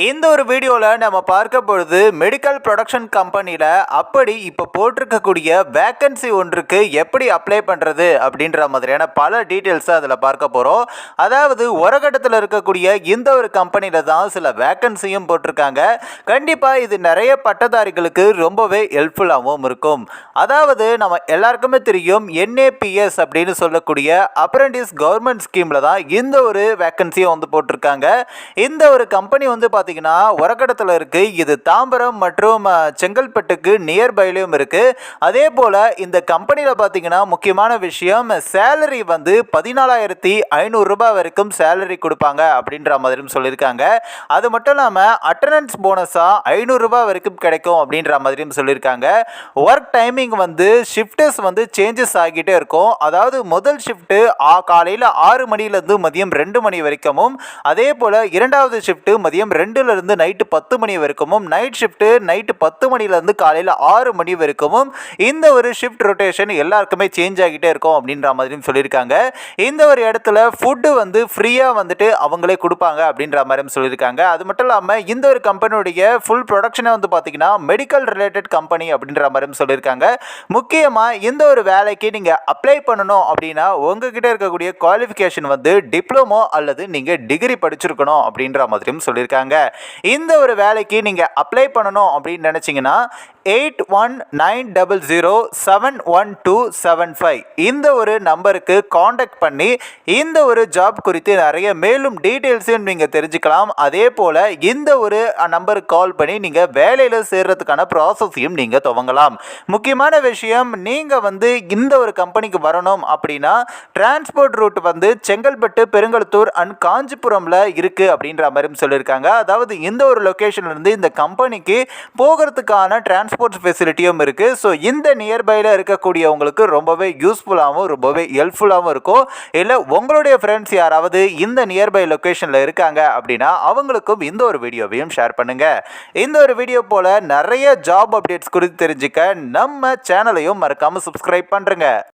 இந்த ஒரு வீடியோவில் நம்ம பார்க்க பொழுது மெடிக்கல் ப்ரொடக்ஷன் கம்பெனியில் அப்படி இப்போ போட்டிருக்கக்கூடிய வேக்கன்சி ஒன்றுக்கு எப்படி அப்ளை பண்ணுறது அப்படின்ற மாதிரியான பல டீட்டெயில்ஸை அதில் பார்க்க போகிறோம். அதாவது ஒரகடத்தில் இருக்கக்கூடிய இந்த ஒரு கம்பெனியில் தான் சில வேக்கன்சியும் போட்டிருக்காங்க. கண்டிப்பாக இது நிறைய பட்டதாரிகளுக்கு ரொம்பவே ஹெல்ப்ஃபுல்லாகவும் இருக்கும். அதாவது நம்ம எல்லாருக்குமே தெரியும் NAPS அப்படின்னு சொல்லக்கூடிய அப்ரெண்டிஸ் கவர்மெண்ட் ஸ்கீமில் தான் இந்த ஒரு வேக்கன்சியை வந்து போட்டிருக்காங்க. இந்த ஒரு கம்பெனி வந்து பார்த்தீங்கன்னா ஒரகடத்தில் இருக்கு. இது தாம்பரம் மற்றும் செங்கல்பட்டுக்கு நியர்பைலையும் இருக்கு. அதே போல இந்த கம்பெனியில் பார்த்தீங்கன்னா முக்கியமான விஷயம் சேலரி வந்து 14,500 ரூபாய் வரைக்கும் சேலரி கொடுப்பாங்க அப்படின்ற மாதிரியும் சொல்லியிருக்காங்க. அது மட்டும் இல்லாமல் அட்டண்டன்ஸ் போனஸா 500 ரூபாய் வரைக்கும் கிடைக்கும் அப்படின்ற மாதிரியும் சொல்லியிருக்காங்க. ஒர்க் டைமிங் வந்து ஷிஃப்ட்ஸ் வந்து சேஞ்சஸ் ஆகிட்டே இருக்கும். அதாவது முதல் ஷிஃப்ட் காலையில் 6 மணிலேருந்து மதியம் 2 மணி வரைக்கும், அதே போல் இரண்டாவது ஷிஃப்ட் மதியம் 2லிருந்து நைட்டு 10 மணி வரைக்கும், நைட் ஷிஃப்ட் நைட்டு 10 மணிலேருந்து காலையில் 6 மணி வரைக்கும் இந்த ஒரு ஷிஃப்ட் ரொட்டேஷன் எல்லாருக்குமே சேஞ்ச் ஆகிட்டே இருக்கும் அப்படின்ற மாதிரியும் சொல்லியிருக்காங்க. இந்த ஒரு இடத்துல ஃபுட்டு வந்து ஃப்ரீயாக வந்துட்டு அவங்களே கொடுப்பாங்க அப்படின்ற மாதிரியும் சொல்லியிருக்காங்க. அது மட்டும் இல்லாமல் இந்த ஒரு கம்பெனியுடைய ஃபுல் ப்ரொடக்ஷனை வந்து பார்த்தீங்கன்னா மெடிக்கல் ரிலேட்டட் கம்பெனி அப்படின்ற மாதிரியும் சொல்லியிருக்காங்க. முக்கியமாக இந்த ஒரு வேலைக்கு நீங்கள் அப்ளை பண்ணணும் அப்படின்னா உங்ககிட்ட இருக்கக்கூடிய குவாலிஃபிகேஷன் வந்து டிப்ளமோ அல்லது நீங்கள் டிகிரி படிச்சிருக்கணும் அப்படின்ற மாதிரியும் சொல்லியிருக்காங்க. இந்த ஒரு வேலைக்கு நீங்கள் அப்ளை பண்ணணும் அப்படின்னு நினச்சிங்கன்னா 8190071275 இந்த ஒரு நம்பருக்கு காண்டாக்ட் பண்ணி இந்த ஒரு ஜாப் குறித்து நிறைய மேலும் டீட்டெயில்ஸையும் நீங்கள் தெரிஞ்சுக்கலாம். அதே போல் இந்த ஒரு நம்பருக்கு கால் பண்ணி நீங்கள் வேலையில் சேர்றதுக்கான ப்ராசஸையும் நீங்கள் துவங்கலாம். முக்கியமான விஷயம், நீங்கள் வந்து இந்த ஒரு கம்பெனிக்கு வரணும் அப்படின்னா டிரான்ஸ்போர்ட் ரூட் வந்து செங்கல்பட்டு, பெருங்கலத்தூர் அண்ட் காஞ்சிபுரமில் இருக்குது அப்படின்ற மாதிரியும் சொல்லியிருக்காங்க. அதாவது இந்த ஒரு லொக்கேஷன்லேருந்து இந்த கம்பெனிக்கு போகிறதுக்கான டிரான்ஸ்போர்ட் ஃபெசிலிட்டியும் இருக்குது. ஸோ இந்த நியர்பையில் இருக்கக்கூடியவங்களுக்கு ரொம்பவே யூஸ்ஃபுல்லாகவும் ரொம்பவே ஹெல்ப்ஃபுல்லாகவும் இருக்கும். இல்லை உங்களுடைய ஃப்ரெண்ட்ஸ் யாராவது இந்த நியர்பை லொக்கேஷனில் இருக்காங்க அப்படின்னா அவங்களுக்கும் இந்த ஒரு வீடியோவையும் ஷேர் பண்ணுங்கள். இந்த ஒரு வீடியோ போல் நிறைய ஜாப் அப்டேட்ஸ் குறித்து தெரிஞ்சுக்க நம்ம சேனலையும் மறக்காமல் சப்ஸ்கிரைப் பண்ணுறங்க.